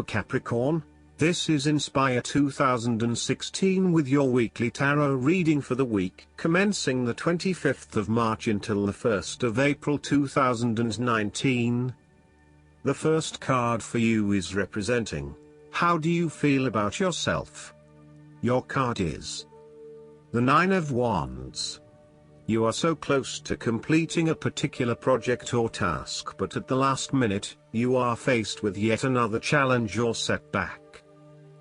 Capricorn. This is Inspire 2016 with your weekly tarot reading for the week commencing the 25th of March until the 1st of April 2019. The first card for you is representing, how do you feel about yourself? Your card is the Nine of Wands. You are so close to completing a particular project or task, but at the last minute, you are faced with yet another challenge or setback.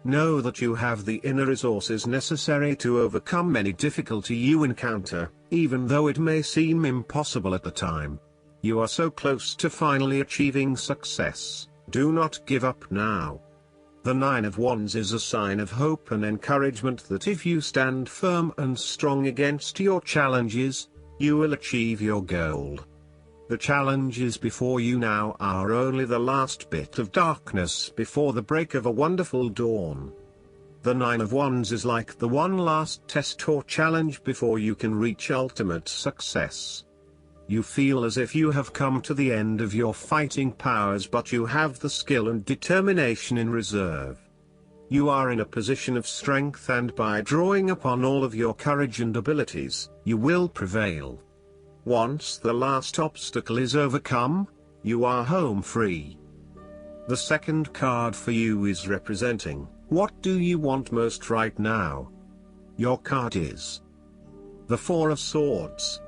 Know that you have the inner resources necessary to overcome any difficulty you encounter, even though it may seem impossible at the time. You are so close to finally achieving success. Do not give up now. The Nine of Wands is a sign of hope and encouragement that if you stand firm and strong against your challenges, you will achieve your goal. The challenges before you now are only the last bit of darkness before the break of a wonderful dawn. The Nine of Wands is like the one last test or challenge before you can reach ultimate success. You feel as if you have come to the end of your fighting powers, but you have the skill and determination in reserve. You are in a position of strength, and by drawing upon all of your courage and abilities, you will prevail. Once the last obstacle is overcome, you are home free. The second card for you is representing, what do you want most right now? Your card is the Four of Swords.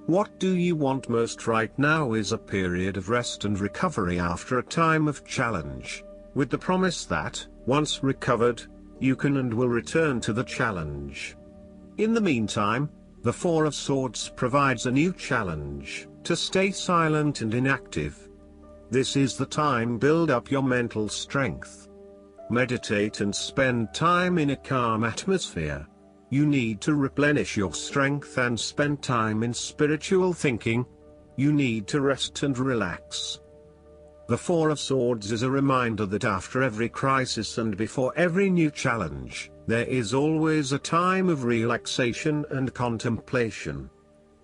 What do you want most right now is a period of rest and recovery after a time of challenge, with the promise that, once recovered, you can and will return to the challenge. In the meantime, the Four of Swords provides a new challenge, to stay silent and inactive. This is the time to build up your mental strength. Meditate and spend time in a calm atmosphere. You need to replenish your strength and spend time in spiritual thinking. You need to rest and relax. The Four of Swords is a reminder that after every crisis and before every new challenge, there is always a time of relaxation and contemplation.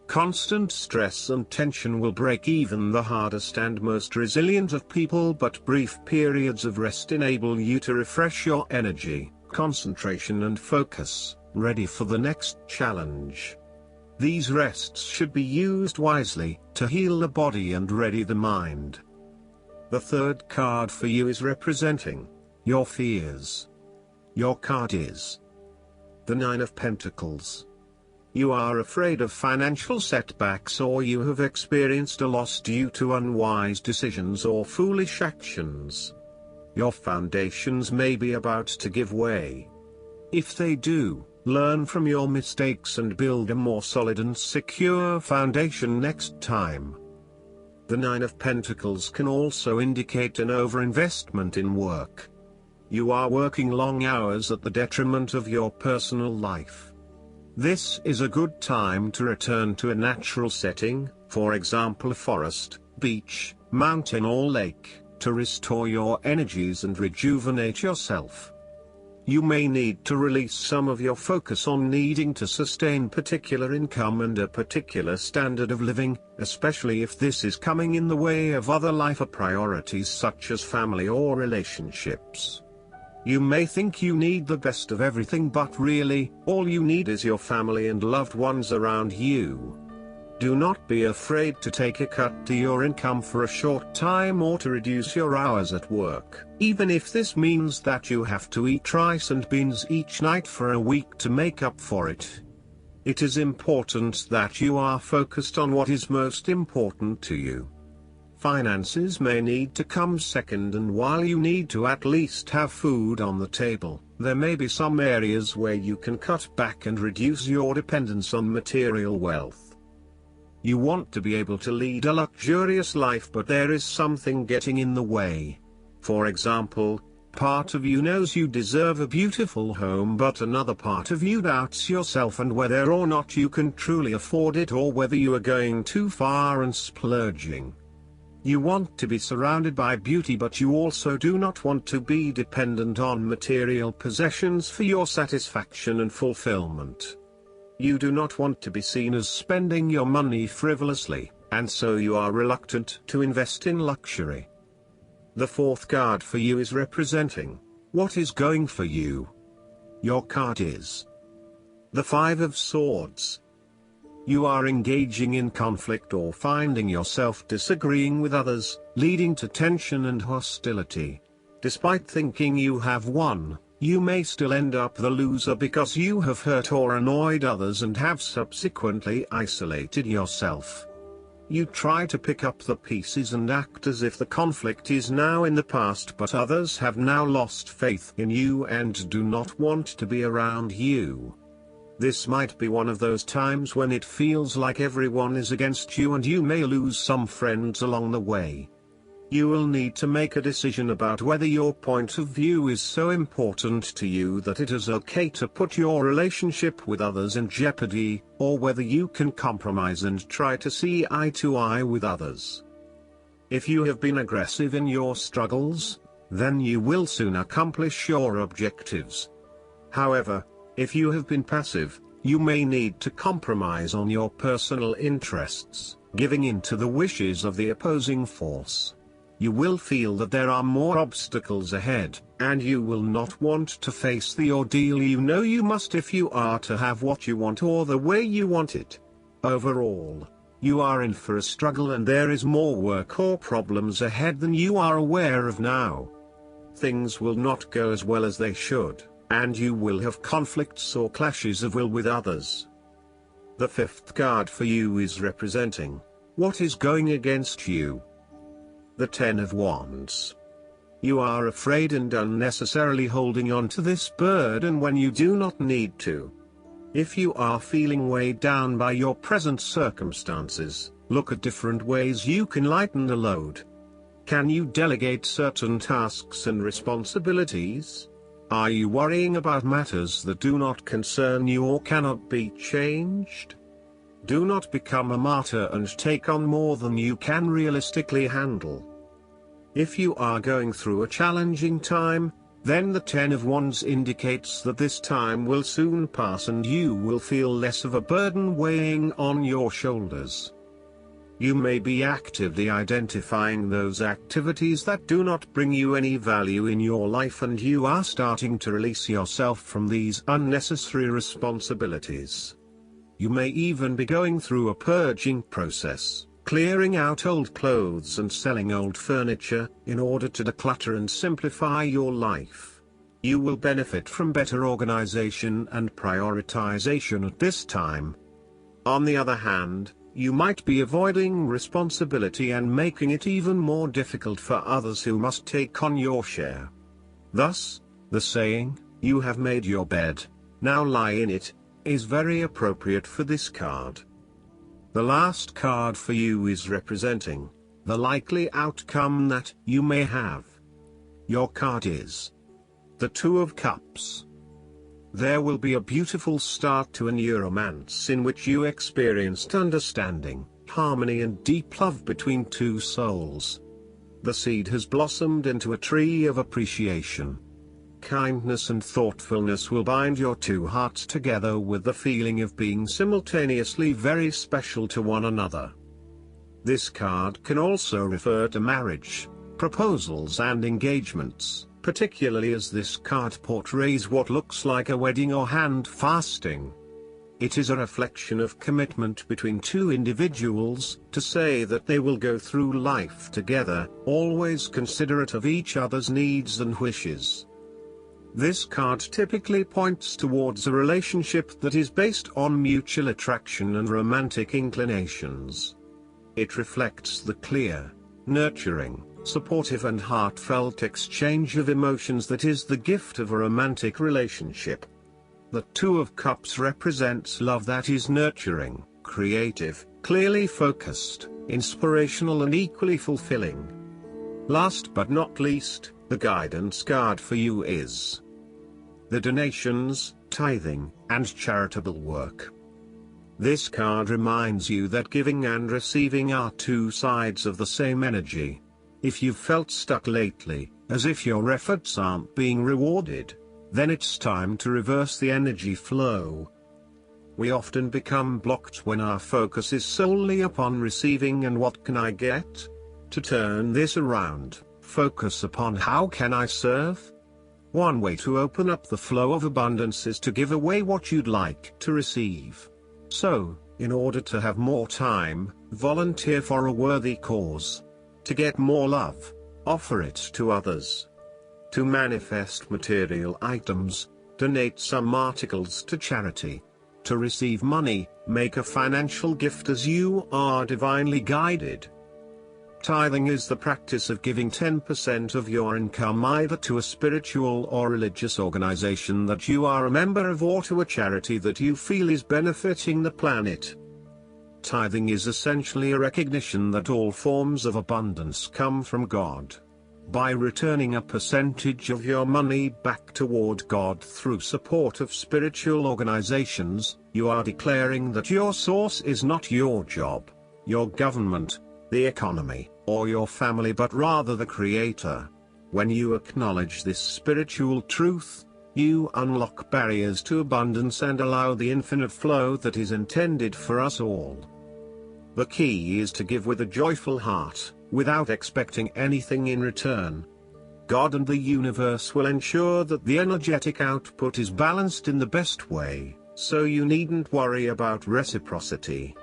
Constant stress and tension will break even the hardest and most resilient of people, but brief periods of rest enable you to refresh your energy, concentration and focus, ready for the next challenge. These rests should be used wisely, to heal the body and ready the mind. The third card for you is representing your fears. Your card is the Nine of Pentacles. You are afraid of financial setbacks, or you have experienced a loss due to unwise decisions or foolish actions. Your foundations may be about to give way. If they do, learn from your mistakes and build a more solid and secure foundation next time. The Nine of Pentacles can also indicate an overinvestment in work. You are working long hours at the detriment of your personal life. This is a good time to return to a natural setting, for example a forest, beach, mountain or lake, to restore your energies and rejuvenate yourself. You may need to release some of your focus on needing to sustain particular income and a particular standard of living, especially if this is coming in the way of other life priorities such as family or relationships. You may think you need the best of everything, but really, all you need is your family and loved ones around you. Do not be afraid to take a cut to your income for a short time or to reduce your hours at work, even if this means that you have to eat rice and beans each night for a week to make up for it. It is important that you are focused on what is most important to you. Finances may need to come second, and while you need to at least have food on the table, there may be some areas where you can cut back and reduce your dependence on material wealth. You want to be able to lead a luxurious life, but there is something getting in the way. For example, part of you knows you deserve a beautiful home, but another part of you doubts yourself and whether or not you can truly afford it, or whether you are going too far and splurging. You want to be surrounded by beauty, but you also do not want to be dependent on material possessions for your satisfaction and fulfillment. You do not want to be seen as spending your money frivolously, and so you are reluctant to invest in luxury. The fourth card for you is representing what is going for you. Your card is the Five of Swords. You are engaging in conflict or finding yourself disagreeing with others, leading to tension and hostility. Despite thinking you have won, you may still end up the loser because you have hurt or annoyed others and have subsequently isolated yourself. You try to pick up the pieces and act as if the conflict is now in the past, but others have now lost faith in you and do not want to be around you. This might be one of those times when it feels like everyone is against you and you may lose some friends along the way. You will need to make a decision about whether your point of view is so important to you that it is okay to put your relationship with others in jeopardy, or whether you can compromise and try to see eye to eye with others. If you have been aggressive in your struggles, then you will soon accomplish your objectives. However, if you have been passive, you may need to compromise on your personal interests, giving in to the wishes of the opposing force. You will feel that there are more obstacles ahead, and you will not want to face the ordeal you know you must if you are to have what you want or the way you want it. Overall, you are in for a struggle and there is more work or problems ahead than you are aware of now. Things will not go as well as they should, and you will have conflicts or clashes of will with others. The fifth card for you is representing what is going against you. The Ten of Wands. You are afraid and unnecessarily holding on to this burden when you do not need to. If you are feeling weighed down by your present circumstances, look at different ways you can lighten the load. Can you delegate certain tasks and responsibilities? Are you worrying about matters that do not concern you or cannot be changed? Do not become a martyr and take on more than you can realistically handle. If you are going through a challenging time, then the Ten of Wands indicates that this time will soon pass and you will feel less of a burden weighing on your shoulders. You may be actively identifying those activities that do not bring you any value in your life and you are starting to release yourself from these unnecessary responsibilities. You may even be going through a purging process, clearing out old clothes and selling old furniture, in order to declutter and simplify your life. You will benefit from better organization and prioritization at this time. On the other hand, you might be avoiding responsibility and making it even more difficult for others who must take on your share. Thus, the saying, "You have made your bed, now lie in it," is very appropriate for this card. The last card for you is representing the likely outcome that you may have. Your card is the Two of Cups. There will be a beautiful start to a new romance in which you experienced understanding, harmony and deep love between two souls. The seed has blossomed into a tree of appreciation. Kindness and thoughtfulness will bind your two hearts together with the feeling of being simultaneously very special to one another. This card can also refer to marriage, proposals and engagements, particularly as this card portrays what looks like a wedding or hand fasting. It is a reflection of commitment between two individuals, to say that they will go through life together, always considerate of each other's needs and wishes. This card typically points towards a relationship that is based on mutual attraction and romantic inclinations. It reflects the clear, nurturing, supportive and heartfelt exchange of emotions that is the gift of a romantic relationship. The Two of Cups represents love that is nurturing, creative, clearly focused, inspirational and equally fulfilling. Last but not least, the guidance card for you is the Donations, Tithing, and Charitable Work. This card reminds you that giving and receiving are two sides of the same energy. If you've felt stuck lately, as if your efforts aren't being rewarded, then it's time to reverse the energy flow. We often become blocked when our focus is solely upon receiving and what can I get? To turn this around, Focus upon how can I serve? One way to open up the flow of abundance is to give away what you'd like to receive. So, in order to have more time, volunteer for a worthy cause. To get more love, offer it to others. To manifest material items, donate some articles to charity. To receive money, make a financial gift as you are divinely guided. Tithing is the practice of giving 10% of your income either to a spiritual or religious organization that you are a member of or to a charity that you feel is benefiting the planet. Tithing is essentially a recognition that all forms of abundance come from God. By returning a percentage of your money back toward God through support of spiritual organizations, you are declaring that your source is not your job, your government, the economy, or your family, but rather the Creator. When you acknowledge this spiritual truth, you unlock barriers to abundance and allow the infinite flow that is intended for us all. The key is to give with a joyful heart, without expecting anything in return. God and the universe will ensure that the energetic output is balanced in the best way, so you needn't worry about reciprocity.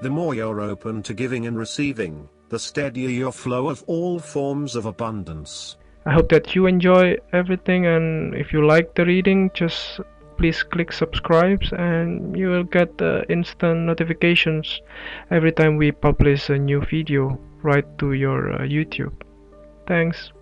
The more you're open to giving and receiving, the steadier your flow of all forms of abundance. I hope that you enjoy everything, and if you like the reading, just please click subscribe and you will get instant notifications every time we publish a new video right to your YouTube. Thanks.